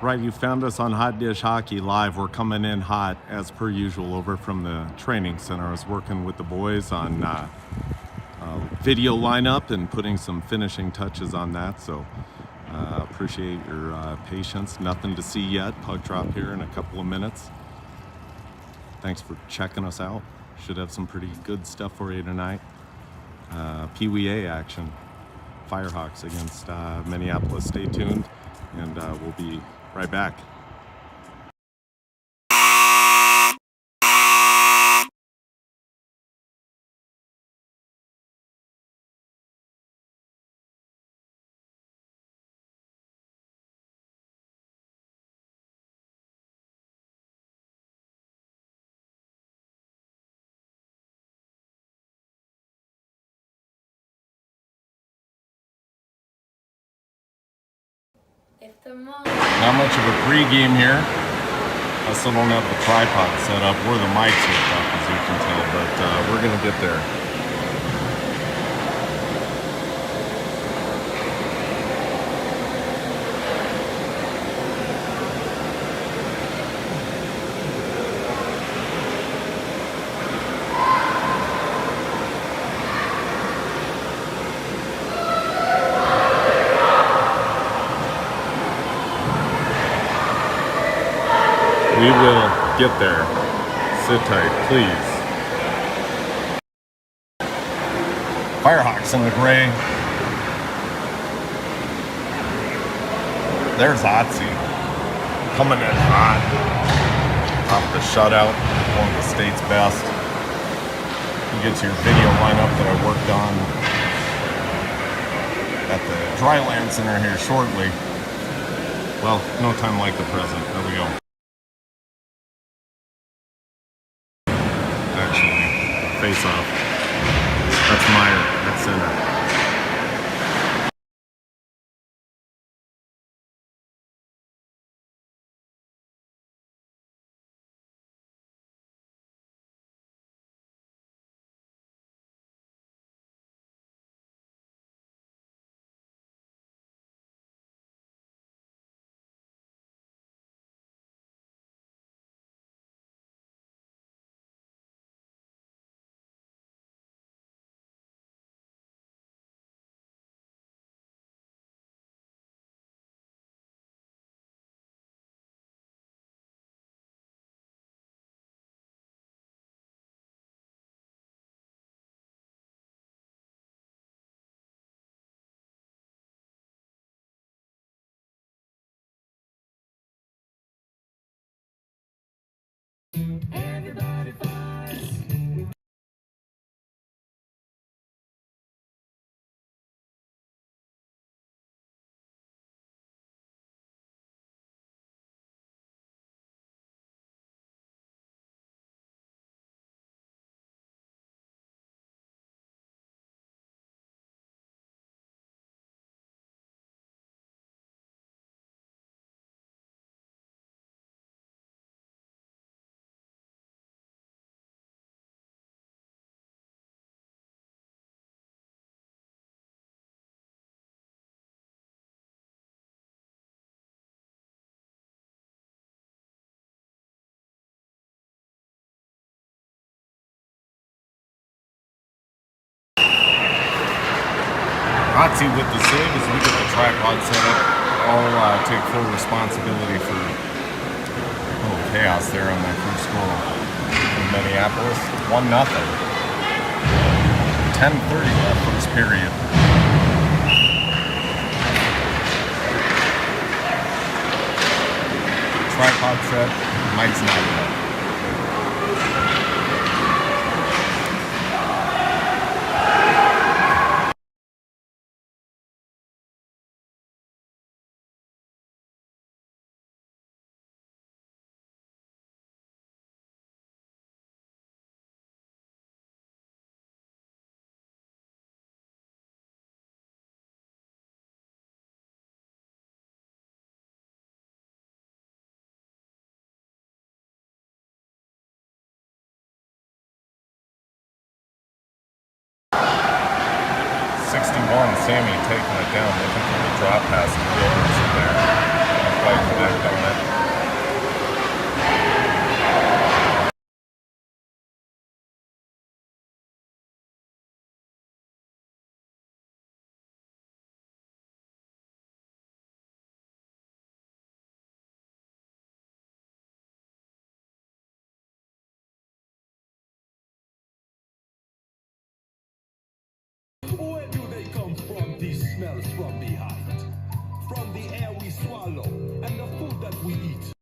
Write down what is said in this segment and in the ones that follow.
Right, you found us on Hot Dish Hockey Live. We're coming in hot, as per usual, over from the training center. I was working with the boys on video lineup and putting some finishing touches on that, so appreciate your patience. Nothing to see yet. Puck drop here in a couple of minutes. Thanks for checking us out. Should have some pretty good stuff for you tonight. PWA action. Firehawks against Minneapolis. Stay tuned, and we'll be right back. Not much of a pre-game here. I still don't have the tripod set up or the mics hooked up, as you can tell, but we're gonna get there. We will get there. Sit tight, please. Firehawks in the gray. There's Otzi. Coming in hot. Off the shutout. One of the state's best. He gets your video lineup that I worked on at the Dryland Center here shortly. Well, no time like the present. There we go. Face off. That's Meyer at center. Everybody fires. Otzi with the save as we get the tripod set up. I'll take full responsibility for a little chaos there on that first goal in Minneapolis. 1-0. 10:30 left first period. Tripod set. Mike's not yet. Sammy taking it down, looking for the drop pass to Williams in there. quite connect on it. Where do they come from, these smells from behind? From the air we swallow and the food that we eat.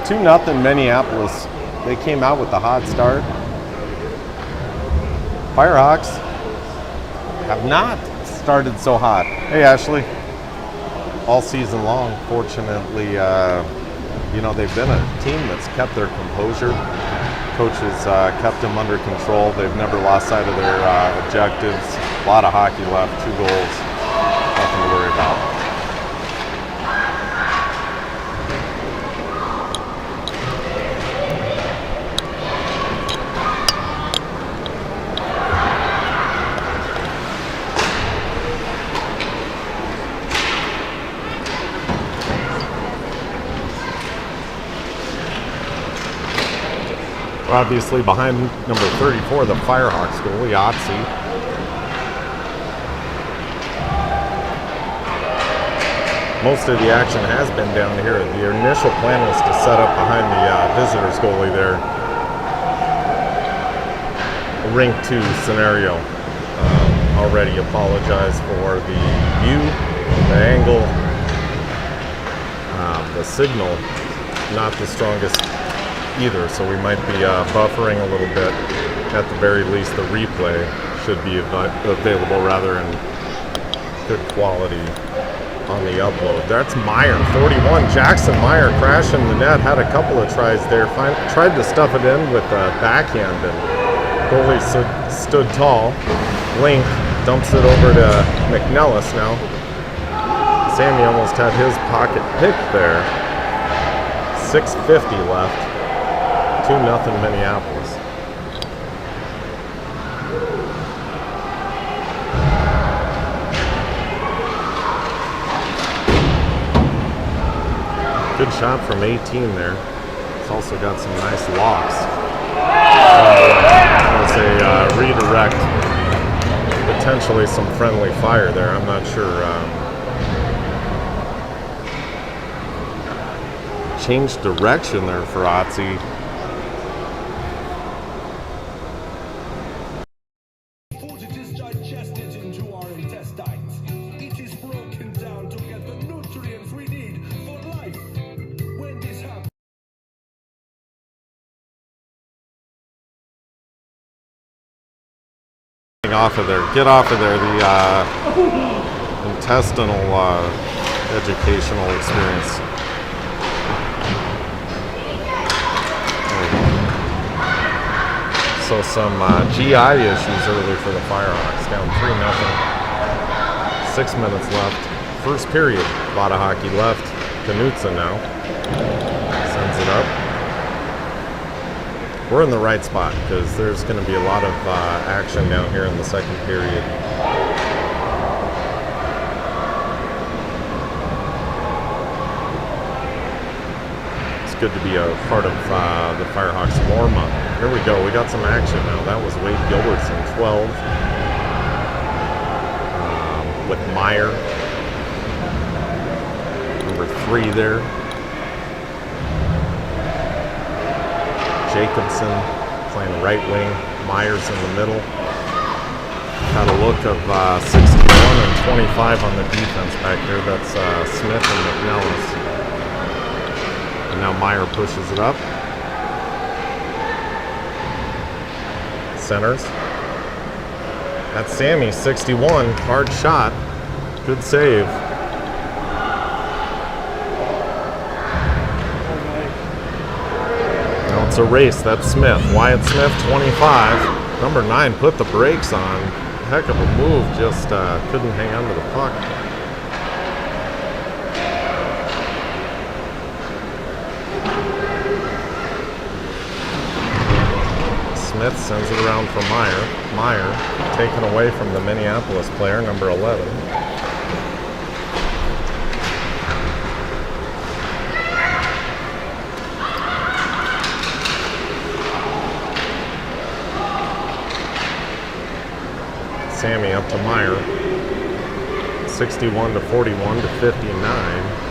Two nothing Minneapolis. They came out with the hot start. Firehawks have not started so hot. Hey Ashley. All season long, fortunately, they've been a team that's kept their composure. Coaches kept them under control. They've never lost sight of their objectives. A lot of hockey left, 2 goals, nothing to worry about. Obviously behind number 34, the Firehawks goalie, Otzi. Most of the action has been down here. The initial plan was to set up behind the visitors goalie there. A rink 2 scenario. Already apologize for the view, the angle, the signal, not the strongest either, so we might be buffering a little bit. At the very least, the replay should be available rather in good quality on the upload. That's Meyer, 41. Jackson Meyer crashing the net, had a couple of tries there. Tried to stuff it in with a backhand, and goalie stood tall. Link dumps it over to McNellis now. Sammy almost had his pocket picked there. 6:50 left. 2-0 Minneapolis. Good shot from 18 there. It's also got some nice locks. It's a redirect. Potentially some friendly fire there. I'm not sure. Changed direction there for Otzi. Off of there, get off of there. The intestinal educational experience. Also some GI issues early for the Firehawks, down 3-0. 6 minutes left. First period. A lot of hockey left. Knutson now sends it up. We're in the right spot because there's going to be a lot of action down here in the second period. It's good to be a part of the Firehawks warm-up. Here we go. We got some action now. That was Wade Gilbertson, 12. With Meyer, number 3 there. Jacobson playing right wing. Myers in the middle. Had a look of 61 and 25 on the defense back there. That's Smith and McNellis. And now Meyer pushes it up. Centers. That's Sammy, 61. Hard shot. Good save. Now it's a race. That's Smith. Wyatt Smith, 25. Number 9 put the brakes on. Heck of a move. Just couldn't hang on to the puck. Smith sends it around for Meyer. Meyer taken away from the Minneapolis player, number 11. Sammy up to Meyer. 61 to 41 to 59.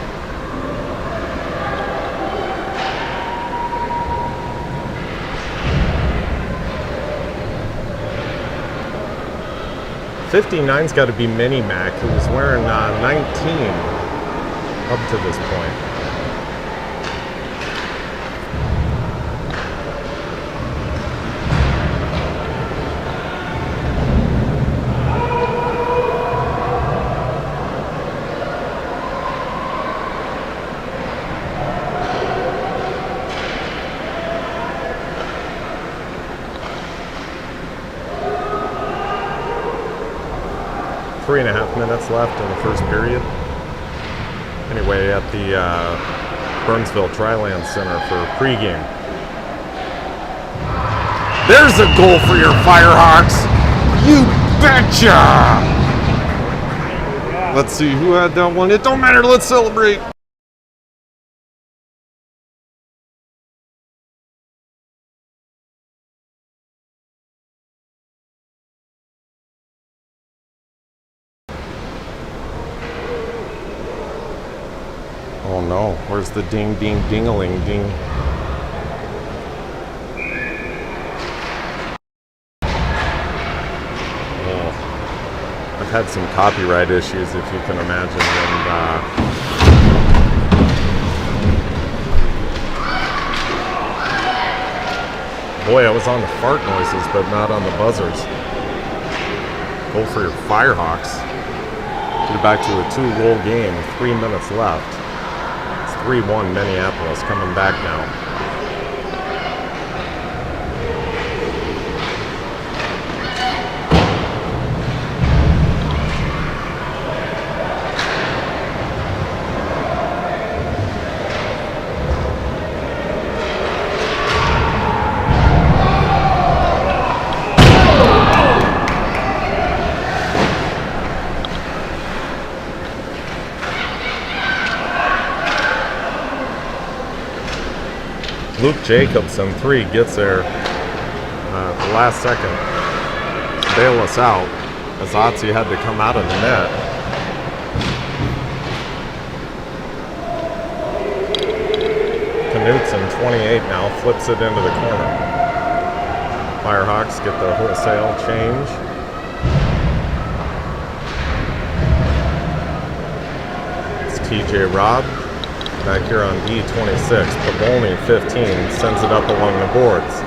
'59's got to be Mini Mac, who was wearing 19 up to this point. Three and a half minutes left in the first period. Anyway, at the Burnsville Triland Center for pregame. There's a goal for your Firehawks. You betcha! Let's see who had that one. It don't matter. Let's celebrate. Oh no, where's the ding ding ding-a-ling ding? Oh, I've had some copyright issues, if you can imagine, and boy, I was on the fart noises, but not on the buzzers. Goal for your Firehawks. Get it back to a 2-goal game, 3 minutes left. 3-1 Minneapolis coming back now. Luke Jacobson, 3, gets there at the last second to bail us out as Otzi had to come out of the net. Knutson, 28 now, flips it into the corner. Firehawks get the wholesale change. It's TJ Robb. Back here on D26, Pavolny 15 sends it up along the boards.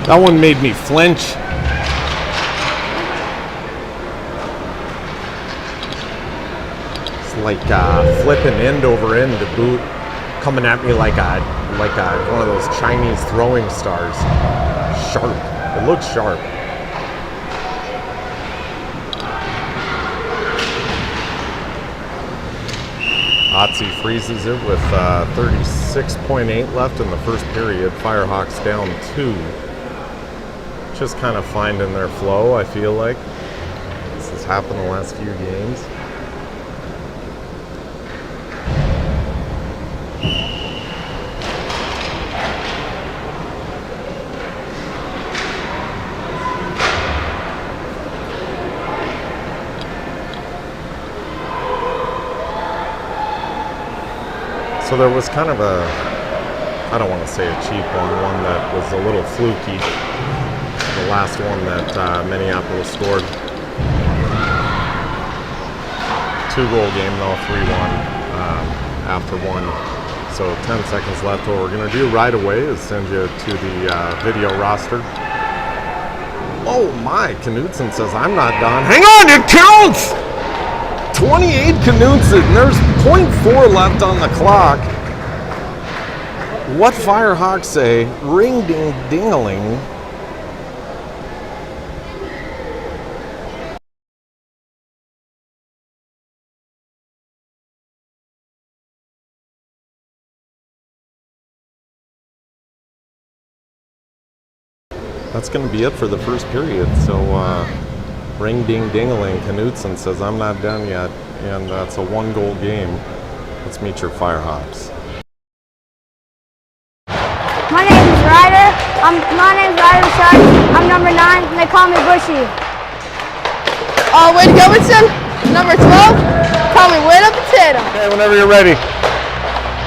That one made me flinch. It's like flipping end over end to boot, coming at me like one of those Chinese throwing stars. Sharp. It looks sharp. Otzi freezes it with 36.8 left in the first period. Firehawks down 2. Just kind of finding their flow, I feel like. This has happened the last few games. So there was kind of I don't want to say a cheap one that was a little fluky. The last one that Minneapolis scored. 2-goal game though, 3-1 after one. So 10 seconds left. What we're going to do right away is send you to the video roster. Oh my, Knutson says I'm not done. Hang on, it counts! 28 Knutson, there's 0.4 left on the clock. What Firehawks say? Ring ding dingaling. That's going to be it for the first period. So, ring ding dingaling. Knutson says I'm not done yet, and that's a 1-goal game. Let's meet your Firehawks. My name is Ryder. My name is Ryder Shark. I'm number 9, and they call me Bushy. Wade Gilbertson, number 12. Call me Wade a Potato. Okay, whenever you're ready.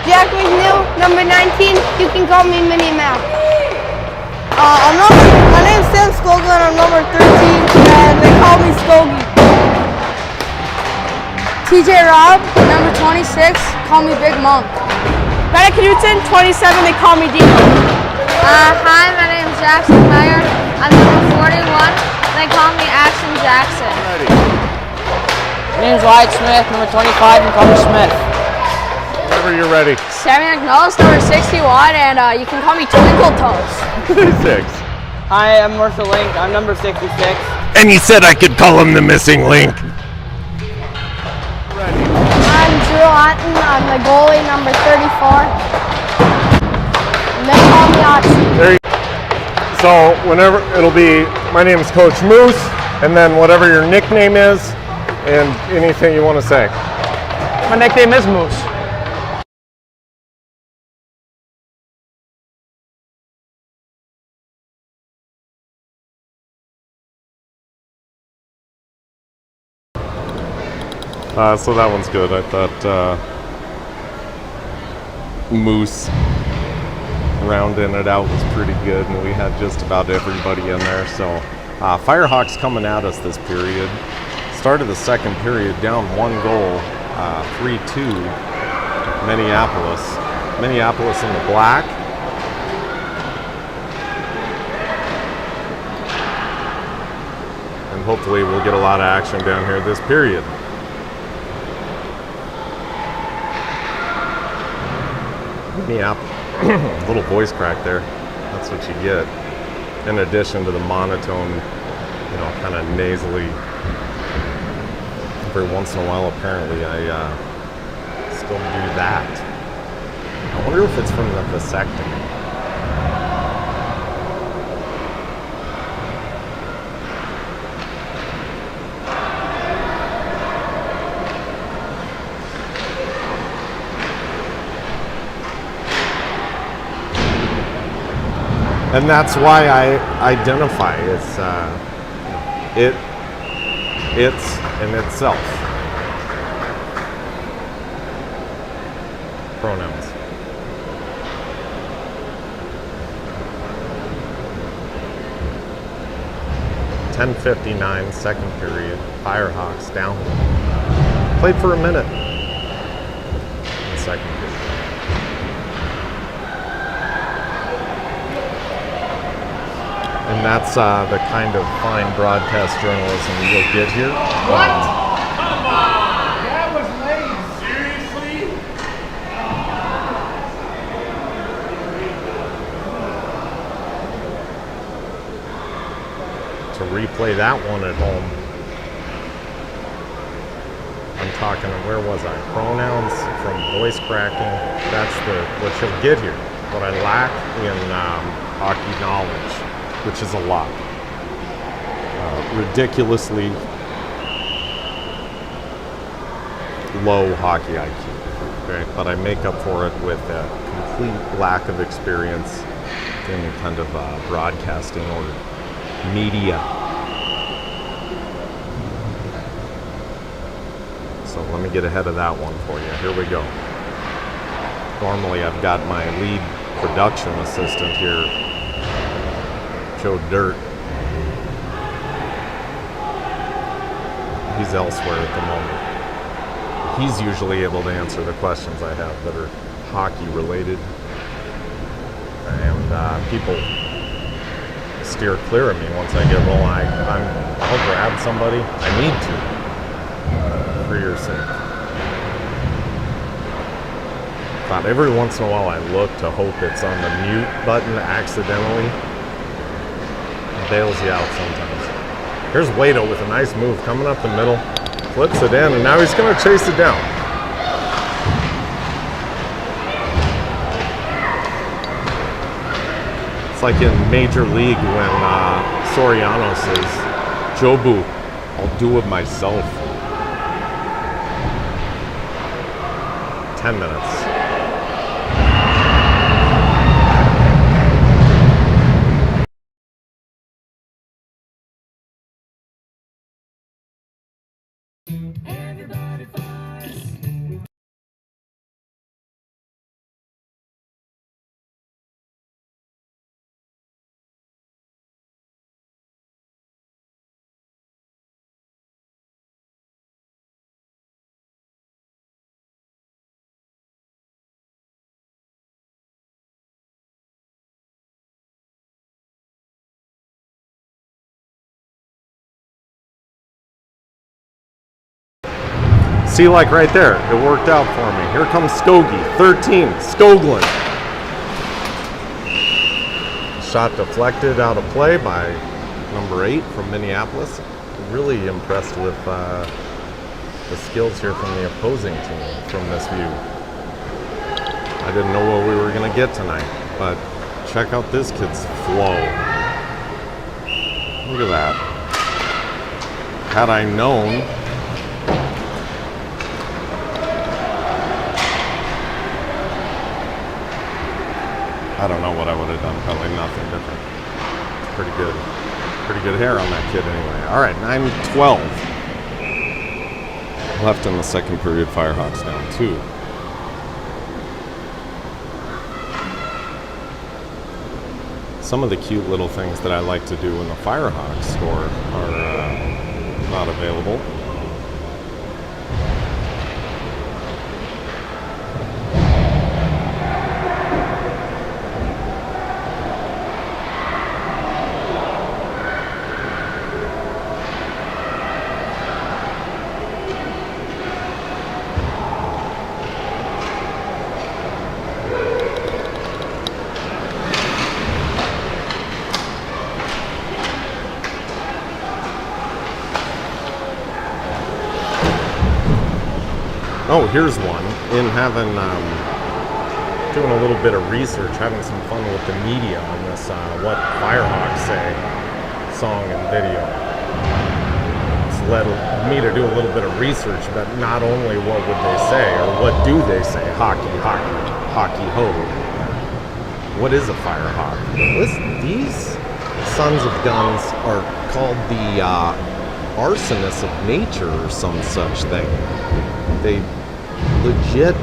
Jack McNeil, number 19. You can call me Minnie Mouse. My name is Sam Skogel, and I'm number 13, and they call me Skogie. TJ Robb, number 26. Call me Big Monk. Benny Knutson, 27, they call me Dino. Hi, my name is Jackson Meyer. I'm number 41. They call me Action Jackson. Ready. My name is Wyatt Smith, number 25, and call me Smith. Whenever you're ready. Sammy McNullis, number 61, and you can call me Twinkle Toes. 6. Hi, I'm Marshall Link. I'm number 66. And you said I could call him the missing link. Ready. I'm Drew Otten. I'm the goalie, number 34. And they call me Otzi. There you go. So whenever it'll be, my name is Coach Moose, and then whatever your nickname is, and anything you want to say. My nickname is Moose. So that one's good. I thought Moose rounding it out was pretty good, and we had just about everybody in there. So Firehawks coming at us this period. Start of the second period, down 1 goal, 3-2 Minneapolis. Minneapolis in the black. And hopefully we'll get a lot of action down here this period. Minneapolis, little voice crack there. That's what you get. In addition to the monotone, kind of nasally. Every once in a while, apparently, I still do that. I wonder if it's from the vasectomy. And that's why I identify as it's in itself. Pronouns. 10:59, second period. Firehawks down. Played for a minute in second period. And that's the kind of fine broadcast journalism you'll get here. What? Come on! That was lame. Seriously? To replay that one at home. I'm talking, where was I? Pronouns from voice cracking. That's what you'll get here. What I lack in hockey knowledge, which is a lot. Ridiculously low hockey IQ. Okay, but I make up for it with a complete lack of experience in kind of broadcasting or media. So let me get ahead of that one for you. Here we go. Normally I've got my lead production assistant here, Joe Dirt. He's elsewhere at the moment. He's usually able to answer the questions I have that are hockey related. And people steer clear of me once I get rolling. I'll grab somebody. I need to, for your sake. But every once in a while I look to hope it's on the mute button accidentally. It bails you out sometimes. Here's Waito with a nice move coming up the middle. Flips it in, and now he's going to chase it down. It's like in Major League when Soriano says, "Jobu, I'll do it myself." 10 minutes. See, like right there, it worked out for me. Here comes Skogie, 13, Skoglund. Shot deflected out of play by number 8 from Minneapolis. Really impressed with the skills here from the opposing team from this view. I didn't know what we were going to get tonight, but check out this kid's flow. Look at that. Had I known, I don't know what I would have done. Probably nothing different. Pretty good. Pretty good hair on that kid anyway. All right, 9-12. Left in the second period. Firehawks down 2. Some of the cute little things that I like to do in the Firehawks score are not available. Oh, here's one. In having, doing a little bit of research, having some fun with the media on this, what Firehawks say, song and video. It's led me to do a little bit of research about not only what would they say, or what do they say, hockey, hockey, hockey, ho. What is a Firehawk? Listen, these sons of guns are called the arsonists of nature or some such thing. They legit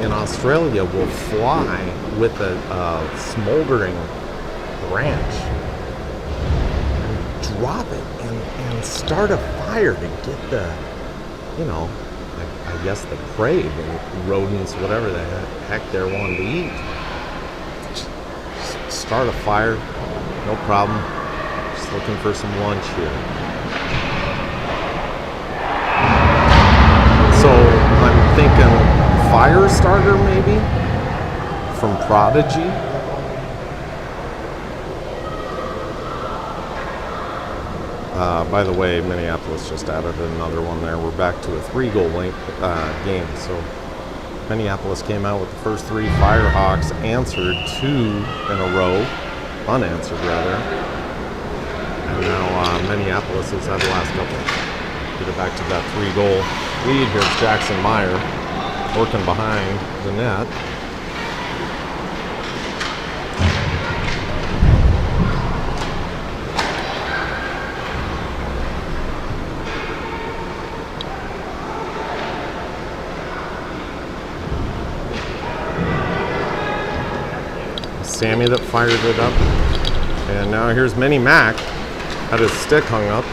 in Australia will fly with a smoldering branch and drop it and start a fire to get the, you know, I guess the prey, the rodents, whatever the heck they're wanting to eat. Just start a fire, no problem. Just looking for some lunch here. So I'm thinking fire starter maybe from Prodigy. By the way, Minneapolis just added another one there. We're back to a 3-goal game. So Minneapolis came out with the first 3. Firehawks answered 2 in a row, unanswered rather. And now Minneapolis has had the last couple. Get it back to that 3-goal lead. Here's Jackson Meyer working behind the net. Sammy that fired it up. And now here's Mini Mac. Had his stick hung up.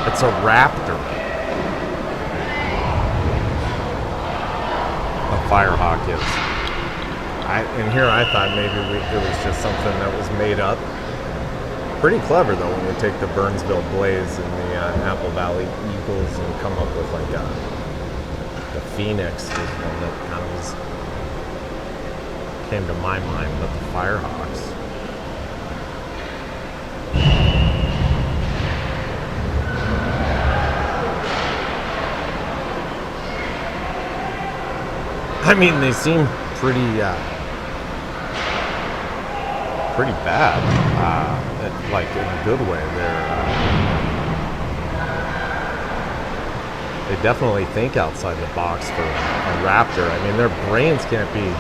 It's a raptor. A Firehawk is. And here I thought maybe it was just something that was made up. Pretty clever though when you take the Burnsville Blaze and the Apple Valley Eagles and come up with like the Phoenix was one that kind of came to my mind, but the Firehawks. I mean, they seem pretty bad, like in a good way. They definitely think outside the box for a raptor. I mean, their brains can't be.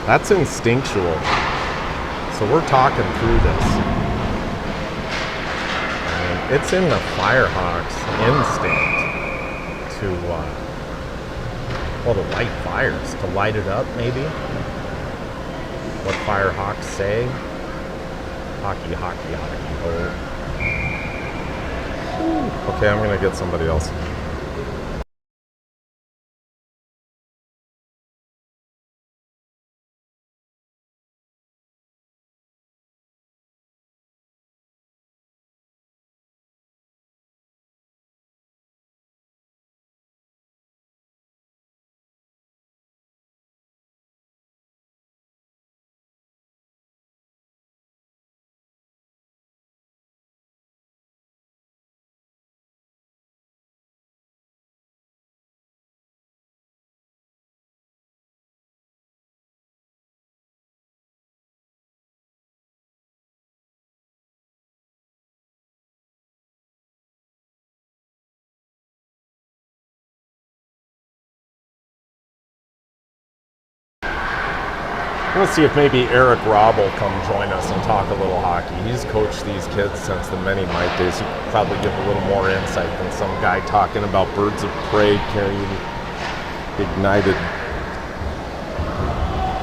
That's instinctual. So we're talking through this. I mean, it's in the Firehawks' instinct to. Well, to light fires, to light it up, maybe. What Firehawks say. Hockey, hockey, hockey, oh. Okay, I'm gonna get somebody else. I'm gonna see if maybe Eric Robb will come join us and talk a little hockey. He's coached these kids since the many Mike days. He could probably give a little more insight than some guy talking about birds of prey carrying ignited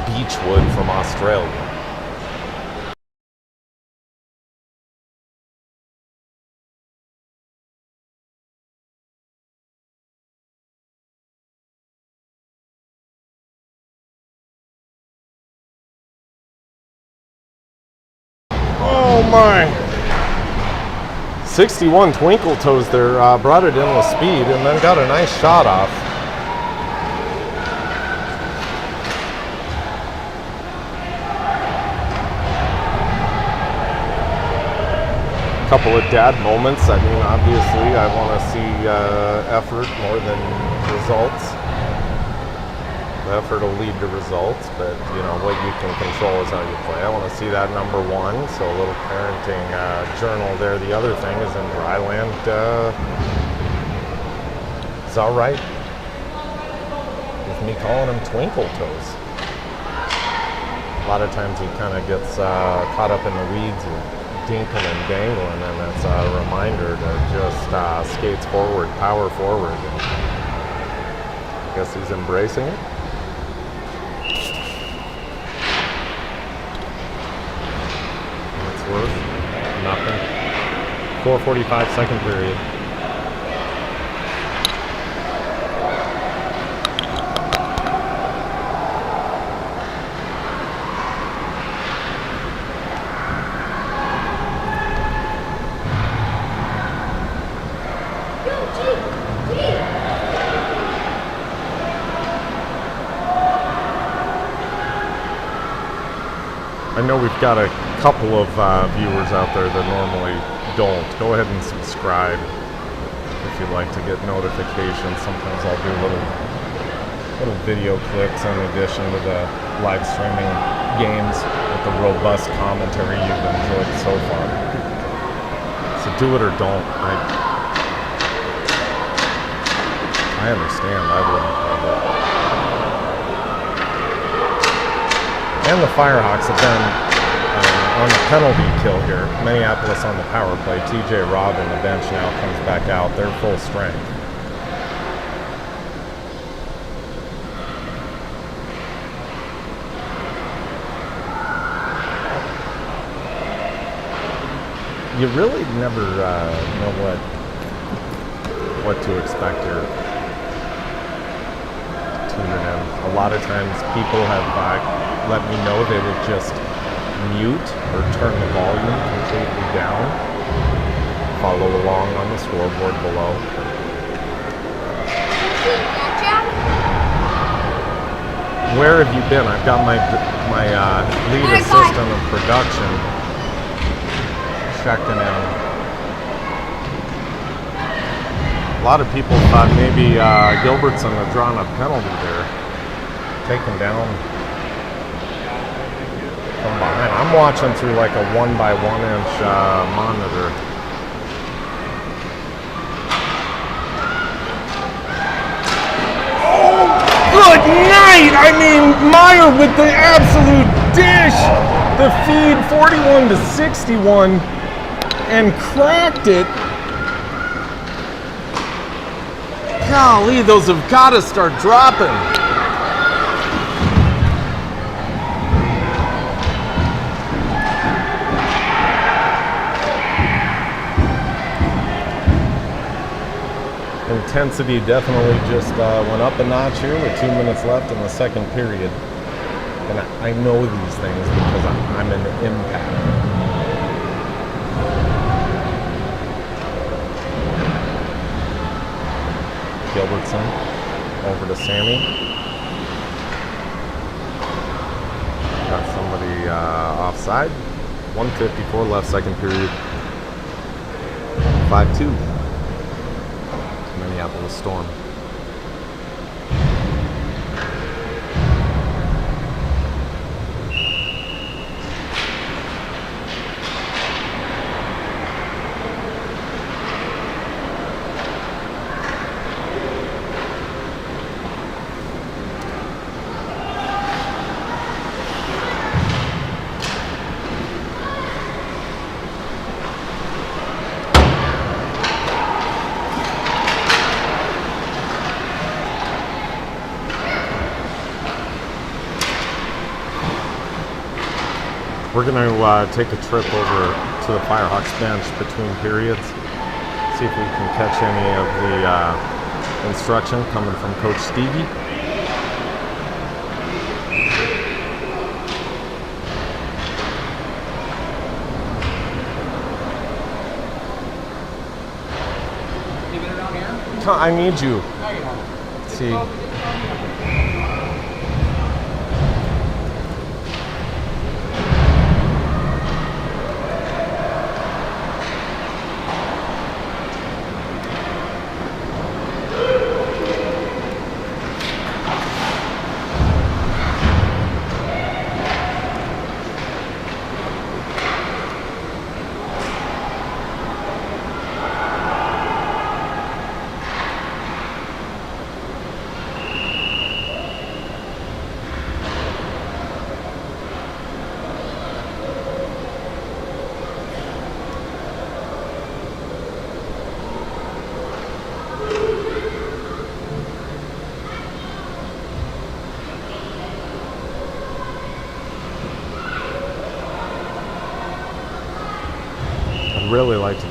beechwood from Australia. Oh my! 61 twinkle toes there, brought it in with speed and then got a nice shot off. couple of dad moments. I mean, obviously, I want to see effort more than results. The effort will lead to results, but you know what you can control is how you play. I want to see that number one. So a little parenting journal there. The other thing is in dryland. It's all right with me calling him Twinkle Toes. A lot of times he kind of gets caught up in the weeds and dinking and dangling, and that's a reminder to just skates forward, power forward. And I guess he's embracing it. And it's worth nothing. 4:45 second period. I know we've got a couple of viewers out there that normally don't. Go ahead and subscribe if you'd like to get notifications. Sometimes I'll do little video clips in addition to the live streaming games with the robust commentary you've enjoyed so far. So do it or don't. I understand. I wouldn't have it. And the Firehawks have been on the penalty kill here. Minneapolis on the power play. TJ Robb on the bench now comes back out. They're full strength. You really never know what to expect here. Tuning in. A lot of times people have let me know they would just mute or turn the volume completely down. Follow along on the scoreboard below. Where have you been? I've got my lead assistant of production checking in. A lot of people thought maybe Gilbertson had drawn a penalty there, taken down from behind. I'm watching through like a 1x1 inch monitor. Oh, good night! I mean, Meyer with the absolute dish. The feed 41-61 and cracked it. Golly, those have got to start dropping. Intensity definitely just went up a notch here with 2 minutes left in the second period. And I know these things because I'm an impact. Gilbertson over to Sammy. Got somebody offside. 1:54 left, second period. 5-2. Minneapolis Storm. We're going to take a trip over to the Firehawks bench between periods, see if we can catch any of the instruction coming from Coach Stevie. Leave it around here? I need you. No, you don't. See.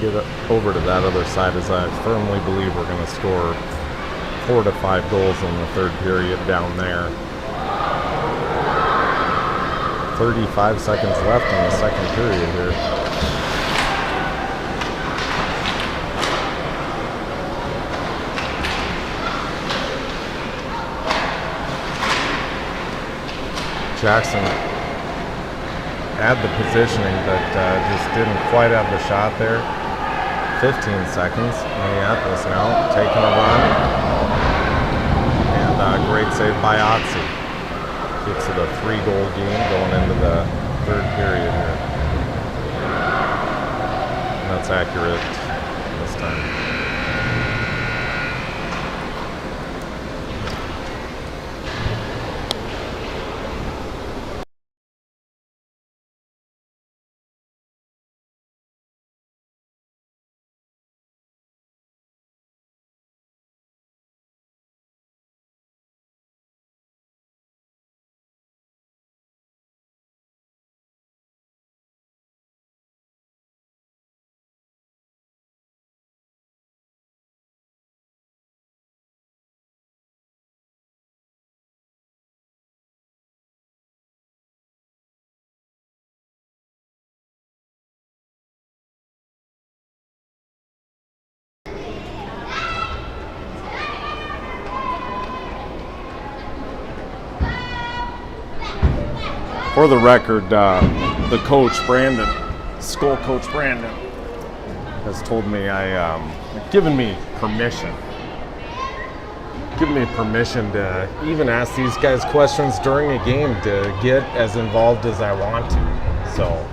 get over to that other side, as I firmly believe we're going to score 4 to 5 goals in the third period down there. 35 seconds left in the second period here. Jackson had the positioning, but just didn't quite have the shot there. 15 seconds. Minneapolis now taking a run. And great save by Otzi. Gets it a 3-goal game going into the third period here. And that's accurate this time. For the record, the coach, Brandon, Skull coach Brandon, has told me given me permission to even ask these guys questions during a game, to get as involved as I want to. So,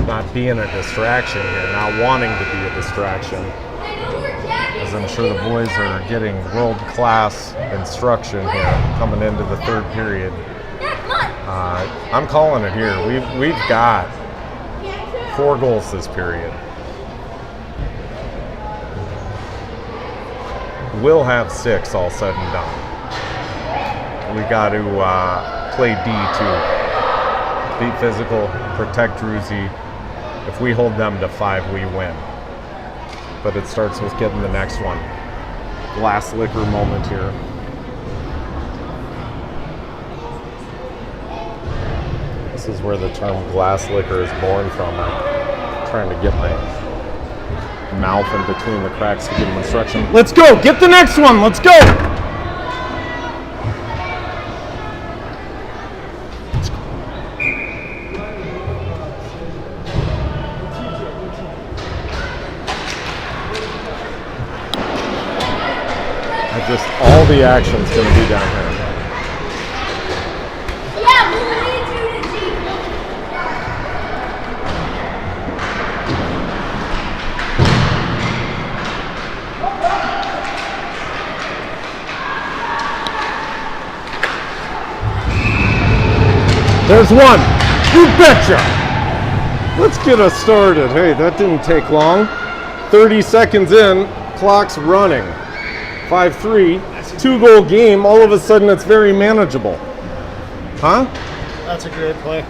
not being a distraction here, not wanting to be a distraction, as I'm sure the boys are getting world-class instruction here coming into the third period. I'm calling it here. We've got 4 goals this period. We'll have 6 all said and done. We got to play D too. Be physical, protect Druzy. If we hold them to 5, we win. But it starts with getting the next one. Glass liquor moment here. This is where the term glass liquor is born from. I'm trying to get my mouth in between the cracks to give them instruction. Let's go! Get the next one! Let's go! All the action's going to be down here. There's one. You betcha. Let's get us started. Hey, that didn't take long. 30 seconds in, clock's running. 5-3, 2-goal game. All of a sudden, it's very manageable. Huh? That's a great play.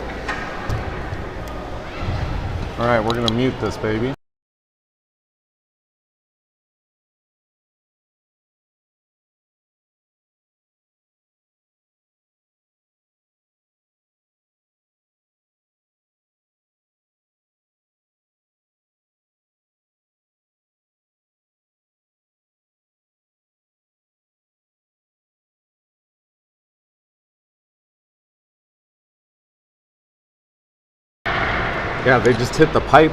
All right, we're gonna mute this baby. Yeah, they just hit the pipe.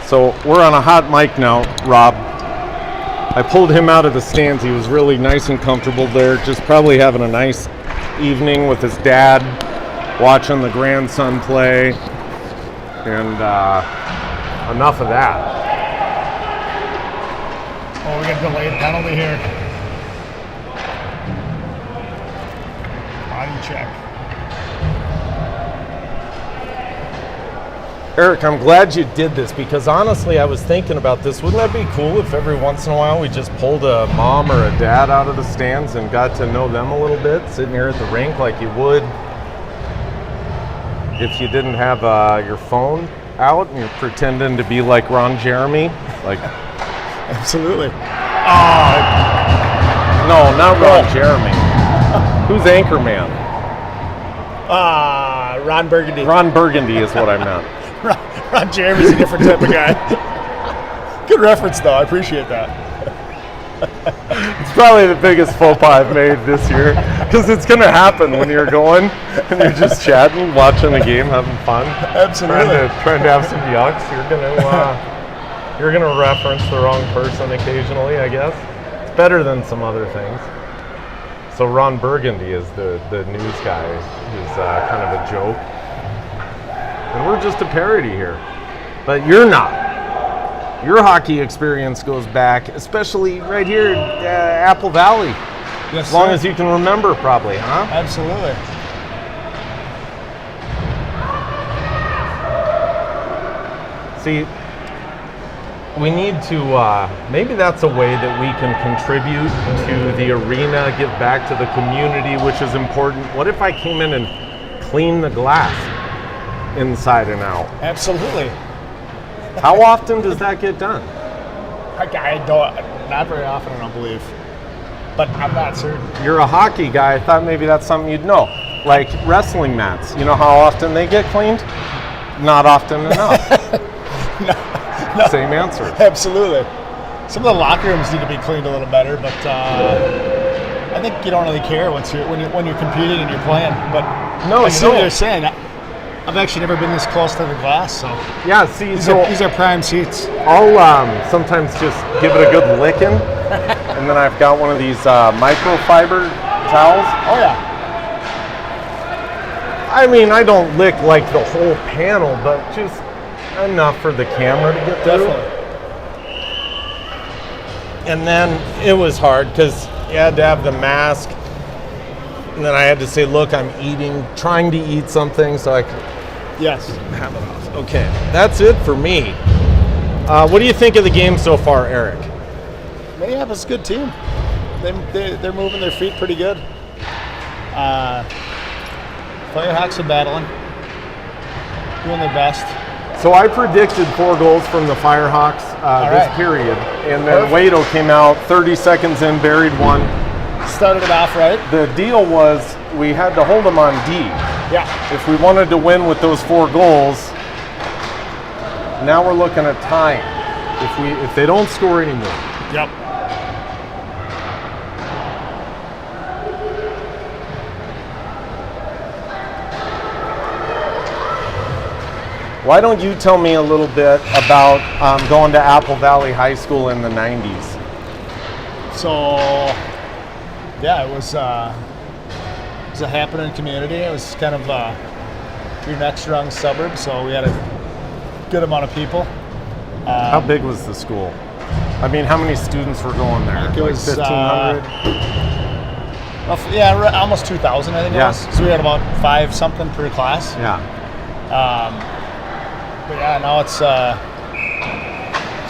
So we're on a hot mic now, Rob. I pulled him out of the stands. He was really nice and comfortable there, just probably having a nice evening with his dad, watching the grandson play, and enough of that. Oh, we got a delayed penalty here. Body check. Eric, I'm glad you did this, because honestly, I was thinking about this. Wouldn't that be cool if every once in a while we just pulled a mom or a dad out of the stands and got to know them a little bit, sitting here at the rink like you would if you didn't have your phone out and you're pretending to be like Ron Jeremy? Like, Absolutely. no, not Ron Jeremy. Who's Anchorman? Ron Burgundy. Ron Burgundy is what I meant. Ron Jeremy's a different type of guy. Good reference, though. I appreciate that. It's probably the biggest faux pas I've made this year, because it's going to happen when you're going and you're just chatting, watching a game, having fun. Absolutely. Trying to have some yucks. You're gonna reference the wrong person occasionally, I guess. It's better than some other things. So Ron Burgundy is the news guy, who's kind of a joke, and we're just a parody here. But you're not. Your hockey experience goes back, especially right here at Apple Valley. Yes, As long sir. as you can remember, probably, huh? Absolutely. See, we need to, maybe that's a way that we can contribute to the arena, give back to the community, which is important. What if I came in and cleaned the glass inside and out? Absolutely. How often does that get done? I don't, not very often, I don't believe. But I'm not certain. You're a hockey guy. I thought maybe that's something you'd know. Like wrestling mats. You know how often they get cleaned? Not often enough. Same answer. Absolutely. Some of the locker rooms need to be cleaned a little better, but I think you don't really care when you're competing and you're playing. But No, I you see what don't. you're saying. I've actually never been this close to the glass, so Yeah, see, these so are prime seats. I'll sometimes just give it a good licking, and then I've got one of these microfiber towels. Oh yeah. I mean, I don't lick like the whole panel, but just enough for the camera to get through. Definitely. And then it was hard because you had to have the mask, and then I had to say, look, I'm trying to eat something so I could Yes. have it off. Okay, that's it for me. What do you think of the game so far, Eric? Minneapolis is a good team. They're moving their feet pretty good. Firehawks are battling, doing their best. So I predicted 4 goals from the Firehawks this right. period, and then Perfect. Wado came out 30 seconds in, buried one. Started it off right. The deal was we had to hold them on D. Yeah. If we wanted to win with those 4 goals, now we're looking at tying. If they don't score anymore. Yep. Why don't you tell me a little bit about going to Apple Valley High School in the 90s? So, yeah, it was a happening community. It was kind of your next rung suburb, so we had a good amount of people. How big was the school? I mean, how many students were going there? It was 1,500? Almost 2,000, I think Yeah. it was. So we had about 5 something per class. Yeah. But yeah, now it's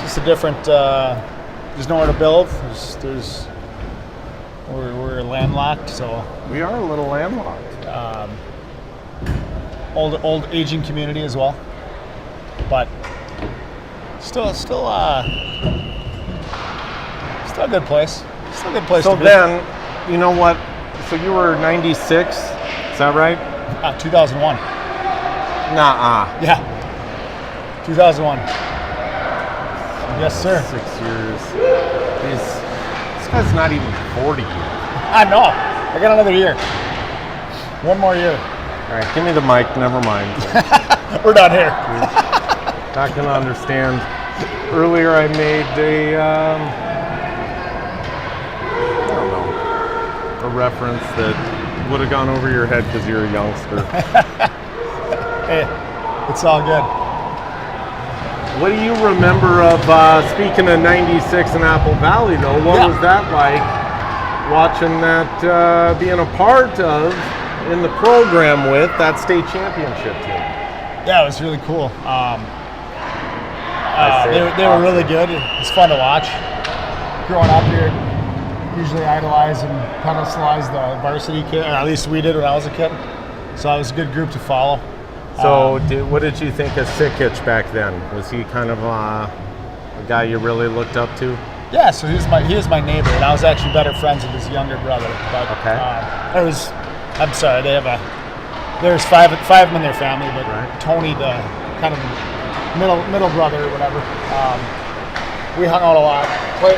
just a different. There's nowhere to build. We're landlocked, so We are a little landlocked. old aging community as well. But still a good place. Still a good place So to be. then, you know what? So you were 96, is that right? 2001. Nuh-uh. Yeah. 2001. Yes, sir. 6 years. This guy's not even 40 yet. I know. I got another year. One more year. All right, give me the mic, never mind. We're done here. Not gonna understand. Earlier I made a, I don't know, a reference that would have gone over your head because you're a youngster. Hey, it's all good. What do you remember of, speaking of 96 in Apple Valley though, what was that like, watching that, being a part of, in the program with, that state championship team? Yeah, it was really cool. say They were really good. It's fun to watch. Growing up here, usually idolize and pedestalize the varsity kid, or at least we did when I was a kid. So it was a good group to follow. So what did you think of Sitch back then? Was he kind of a guy you really looked up to? Yeah, so he was my neighbor, and I was actually better friends with his younger brother. But Okay. I'm sorry, there's five of them in their family, but Right. Tony, the kind of middle brother or whatever, we hung out a lot. We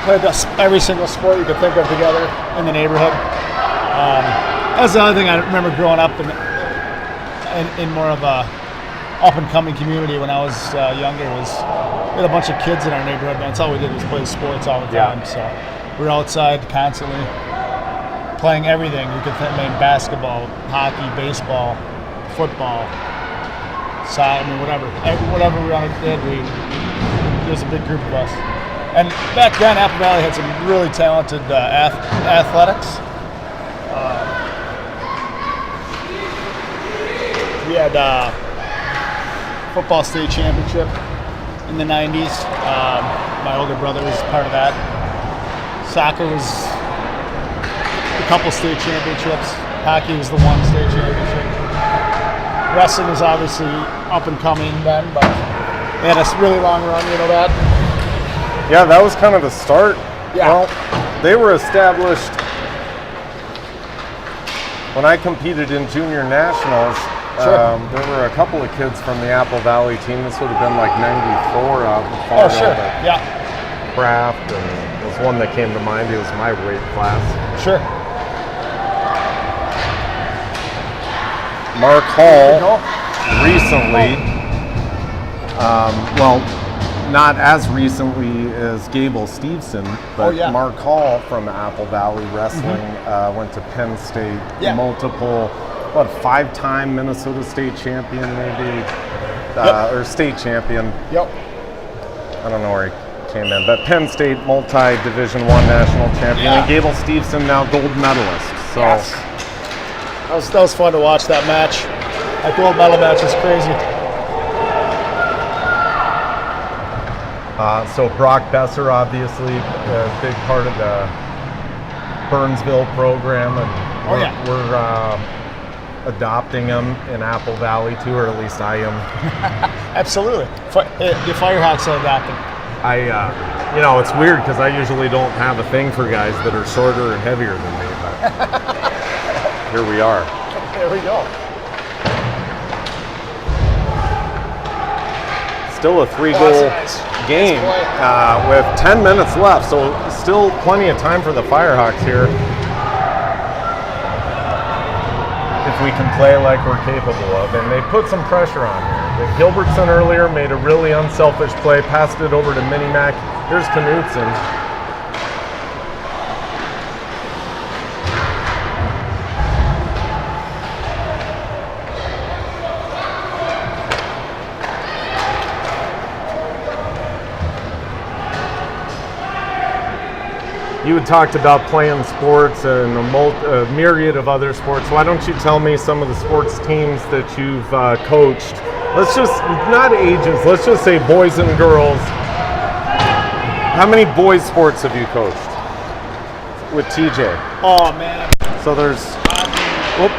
played every single sport you could think of together in the neighborhood. That's the other thing I remember growing up in more of a up-and-coming community when I was younger. Was we had a bunch of kids in our neighborhood, and that's all we did was play sports all the time. Yeah. So we were outside constantly playing everything. We could basketball, hockey, baseball, football, soccer, whatever we did. There was a big group of us. And back then, Apple Valley had some really talented athletics. We had football state championship in the 90s. My older brother was part of that. Soccer was a couple state championships. Hockey was the one state championship. Wrestling was obviously up and coming then, but they had a really long run, you know that? Yeah, that was kind of the start. Yeah. Well, they were established when I competed in junior nationals. Sure. There were a couple of kids from the Apple Valley team. This would have been like 94 out in Oh, Fargo. sure. But Yeah, Kraft, and there was one that came to mind. He was my weight class. sure. Mark Hall recently, well, not as recently as Gable Stevenson, but Oh, yeah. Mark Hall from Apple Valley Wrestling went to Penn State, Yeah. multiple, 5-time Minnesota state champion maybe, or state champion. Yep. I don't know where he came in, but Penn State multi-division I national champion. Yeah. And Gable Stevenson now gold medalist. So. Yes. That was fun to watch that match. That gold medal match is crazy. So Brock Besser, obviously, a big part of the Burnsville program, and Oh, yeah. we're adopting him in Apple Valley too, or at least I am. Absolutely. The Firehawks are adopted. It's weird because I usually don't have a thing for guys that are shorter and heavier than me, but here we are. There we go. Still a 3-goal game with 10 minutes left, so still plenty of time for the Firehawks here. If we can play like we're capable of, and they put some pressure on here. Gilbertson earlier made a really unselfish play, passed it over to Minimac. Here's Knutson. You had talked about playing sports and a myriad of other sports. Why don't you tell me some of the sports teams that you've coached? Let's just, not ages, let's just say boys and girls. How many boys sports have you coached with TJ? Oh, man. So there's, well,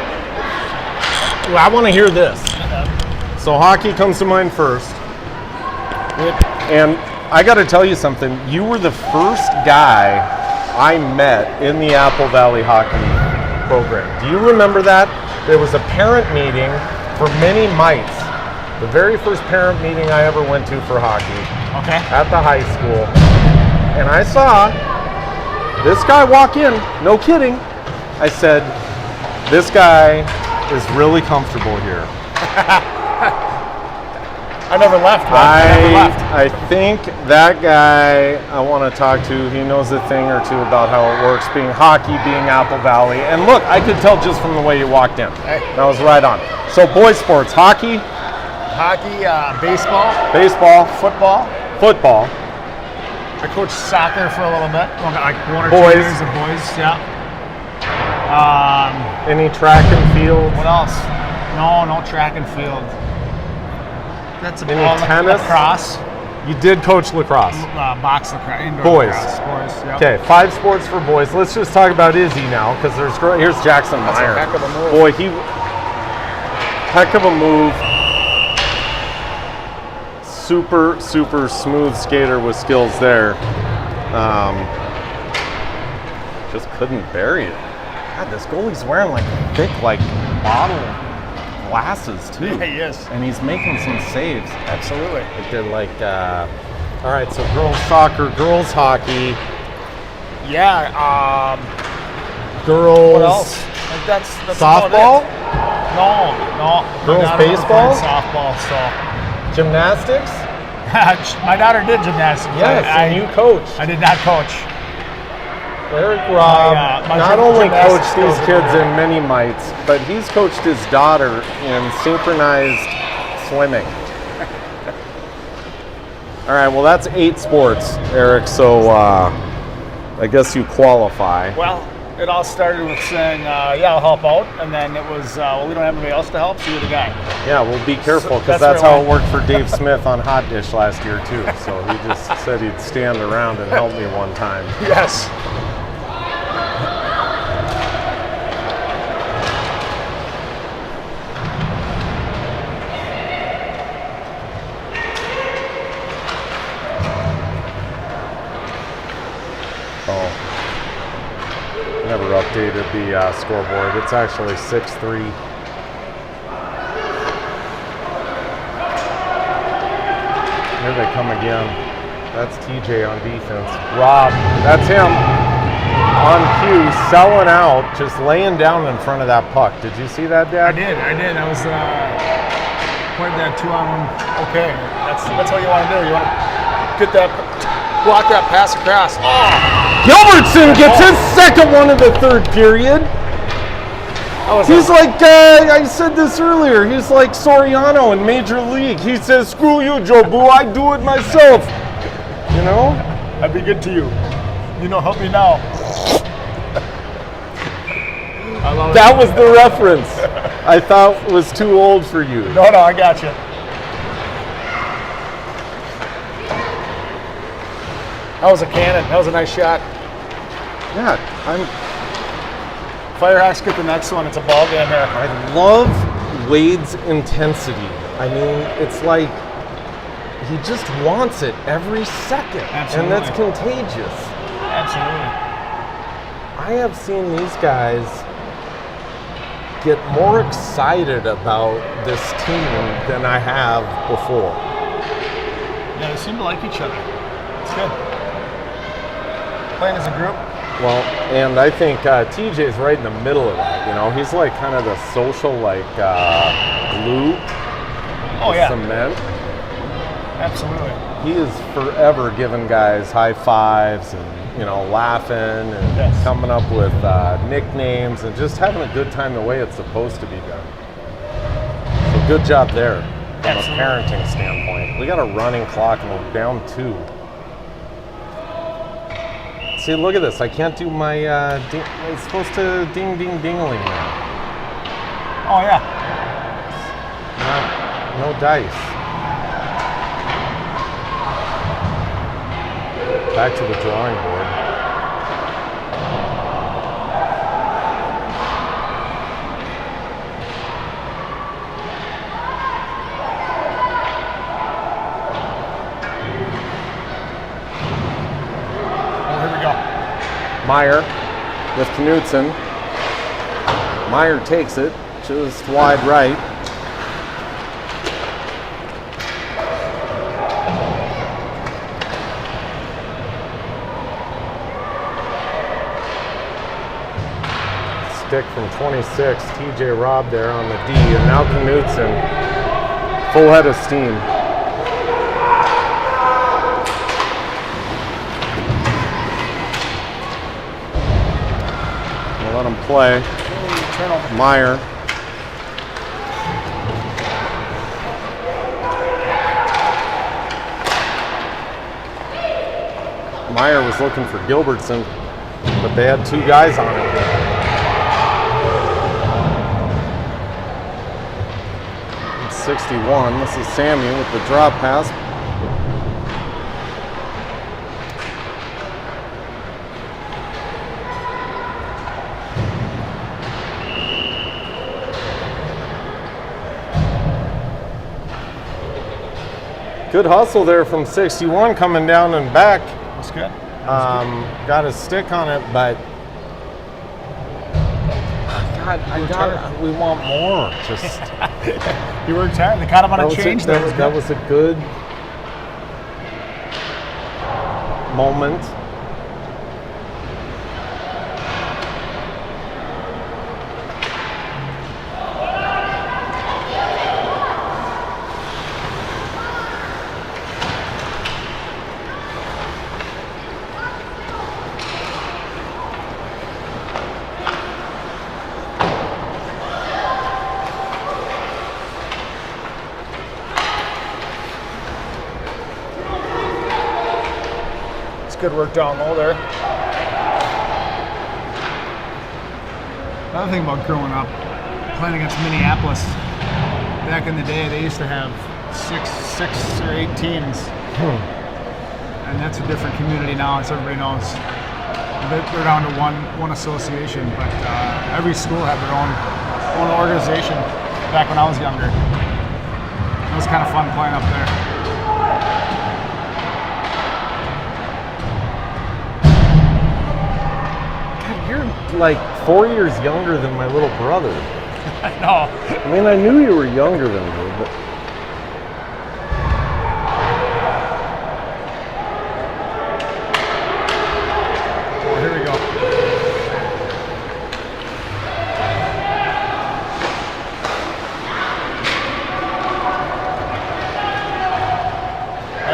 I want to hear this. So hockey comes to mind first. And I got to tell you something. You were the first guy I met in the Apple Valley hockey program. Do you remember that? There was a parent meeting for many mites. The very first parent meeting I ever went to for hockey. Okay. At the high school. And I saw this guy walk in, no kidding. I said, this guy is really comfortable here. I never left. I think that guy I want to talk to, he knows a thing or two about how it works, being hockey, being Apple Valley. And look, I could tell just from the way you walked in. Hey. That was right on. So boys sports, hockey, baseball, football. I coached soccer for a little bit, like 1 or 2 Boys. years of boys. Yeah. Any track and field? What else? No track and field. That's Any tennis? Lacrosse. You did coach lacrosse. Box lacrosse. Indoor Boys. lacrosse. Boys. Yep. Okay, 5 sports for boys. Let's just talk about Izzy now, because here's Jackson That's Meyer. a heck of a move. Boy, heck of a move. super smooth skater with skills there. Just couldn't bury it. God, this goalie's wearing like thick, like bottle glasses too. Yeah, he is. And he's making some saves. Absolutely. They're like, all right, so girls soccer, girls hockey, Yeah. girls. What else? Like that's Softball? about it. No. Girls My daughter never baseball? played softball. So Gymnastics? my daughter did gymnastics. Yes, and you coached. I did not coach. Eric Robb my not only gymnastics coached these skills kids are in mini mites, but he's coached his daughter in synchronized swimming. All right, well that's 8 sports, Eric, so I guess you qualify. Well, it all started with saying, yeah, I'll help out, and then it was, well, we don't have anybody else to help, so you're the guy. Yeah, well be careful, because that's that's where how I it worked for Dave Smith on Hot Dish last year too. So he just said he'd stand around and help me one time. Yes. Never updated the scoreboard. It's actually 6-3. Here they come again. That's TJ on defense. Rob, that's him on cue, selling out, just laying down in front of that puck. Did you see that, Dad? I did. I was played that 2-on-1. Okay, that's what you want to do. You want to get that, block that pass across. Oh! Gilbertson gets his second one of the third period. He's like, I said this earlier, he's like Soriano in Major League. He says, screw you, Joe Boo, I do it myself. You know? I'd be good to you. You know, help me now. I love That it. was the reference I thought was too old for you. No, I got you. That was a cannon. That was a nice shot. Yeah, Firehawks get the next one. It's a ball game there. I love Wade's intensity. I mean, it's like he just wants it every second. Absolutely. And that's contagious. Absolutely. I have seen these guys get more excited about this team than I have before. Yeah, they seem to like each other. It's good. Playing as a group. Well, and I think TJ's right in the middle of that. You know, he's like kind of the social, like glue, Oh yeah. cement. Absolutely. He is forever giving guys high fives and, you know, laughing and Yes. coming up with nicknames and just having a good time the way it's supposed to be done. So good job there from Absolutely. a parenting standpoint. We got a running clock and we're down 2. See, look at this. I can't do my, it's supposed to ding, ding, dingling now. Oh yeah. No dice. Back to the drawing board. Meyer with Knudsen. Meyer takes it just wide right. Stick from 26, TJ Robb there on the D, and now Knudsen, full head of steam. Let him play. Meyer. Meyer was looking for Gilbertson, but they had 2 guys on him. It's 61. This is Sammy with the drop pass. Good hustle there from 61 coming down and back. That's good. Got a stick on it, but God, we want more. Just He worked hard. They caught him on a change. That was a good moment. Good work down low there. Another thing about growing up, playing against Minneapolis, back in the day, they used to have six or 8 teams. And that's a different community now, as everybody knows. They're down to one association, but every school had their own organization back when I was younger. It was kind of fun playing up there. You're like 4 years younger than my little brother. I know. I mean, I knew you were younger than me, but oh, here we go.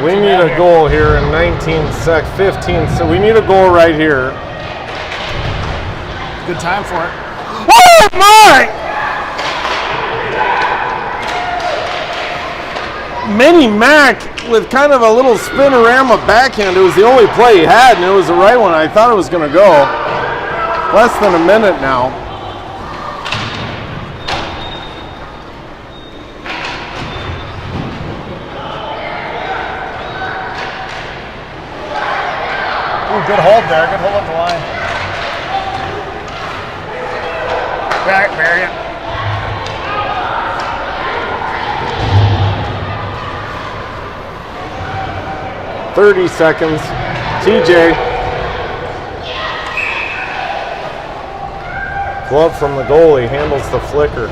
we need a goal here in 15. So we need a goal right here. Good time for it. Oh my! Mini Mac with kind of a little spinorama backhand. It was the only play he had, and it was the right one. I thought it was going to go. Less than a minute now. Ooh, good hold there. Good hold on the line. Back, Marion. .30 seconds. TJ. Glove from the goalie handles the flicker.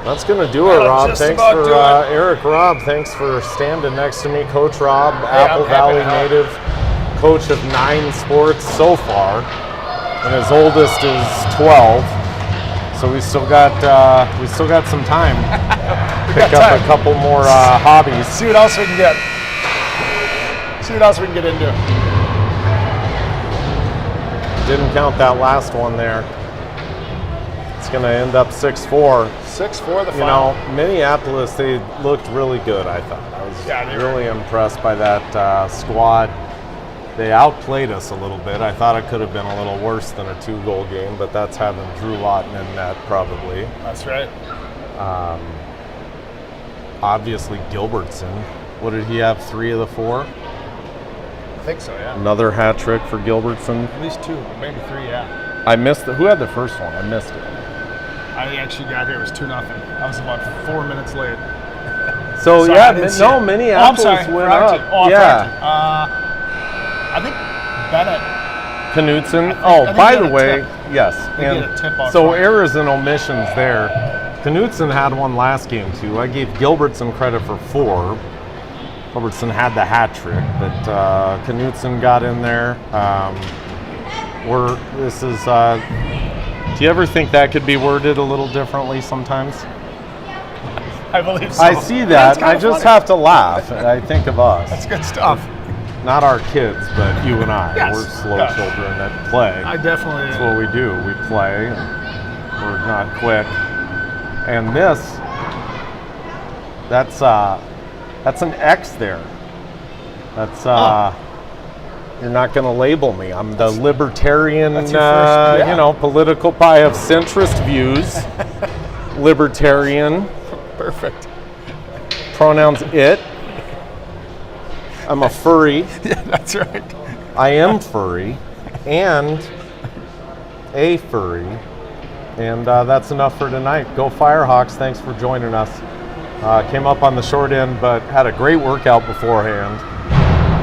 That's going to do it, Rob. Thanks for Eric Robb. Thanks for standing next to me, Coach Robb, Apple Valley native. Coach of 9 sports so far, and his oldest is 12. So we still got some time. Pick up a couple more hobbies. See what else we can get. See what else we can get into. Didn't count that last one there. It's going to end up 6-4. 6-4 the final. You know, Minneapolis, they looked really good, I thought. I was really impressed by that squad. They outplayed us a little bit. I thought it could have been a little worse than a 2-goal game, but that's having Drew Lawton in net probably. That's right. Obviously Gilbertson. What did he have, 3 of the 4? I think so, yeah. Another hat trick for Gilbertson. At least 2, maybe 3, yeah. I missed it. Who had the first one? I missed it. I actually got here, it was 2-0. I was about 4 minutes late. So yeah, no, Minneapolis went up. Yeah. I think Bennett. Knutson. I think by he the had a way, tip. yes. He had a tip out So front. errors and omissions there. Knutson had one last game too. I gave Gilbertson credit for 4. Gilbertson had the hat trick, but Knutson got in there. Do you ever think that could be worded a little differently sometimes? I believe so. I see that. I just have to laugh. I think of us. That's good stuff. Not our kids, but you and I. Yes. We're slow children that play. I definitely. That's what we do. We play. And we're not quick. And this, that's an X there. That's you're not going to label me. I'm the libertarian, political. I have centrist views. Libertarian. Perfect. Pronouns it. I'm a furry. Yeah, that's right. I am furry and a furry. And that's enough for tonight. Go Firehawks. Thanks for joining us. Came up on the short end, but had a great workout beforehand.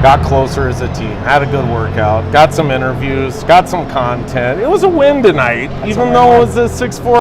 Got closer as a team. Had a good workout. Got some interviews. Got some content. It was a win tonight, even though it was a 6-4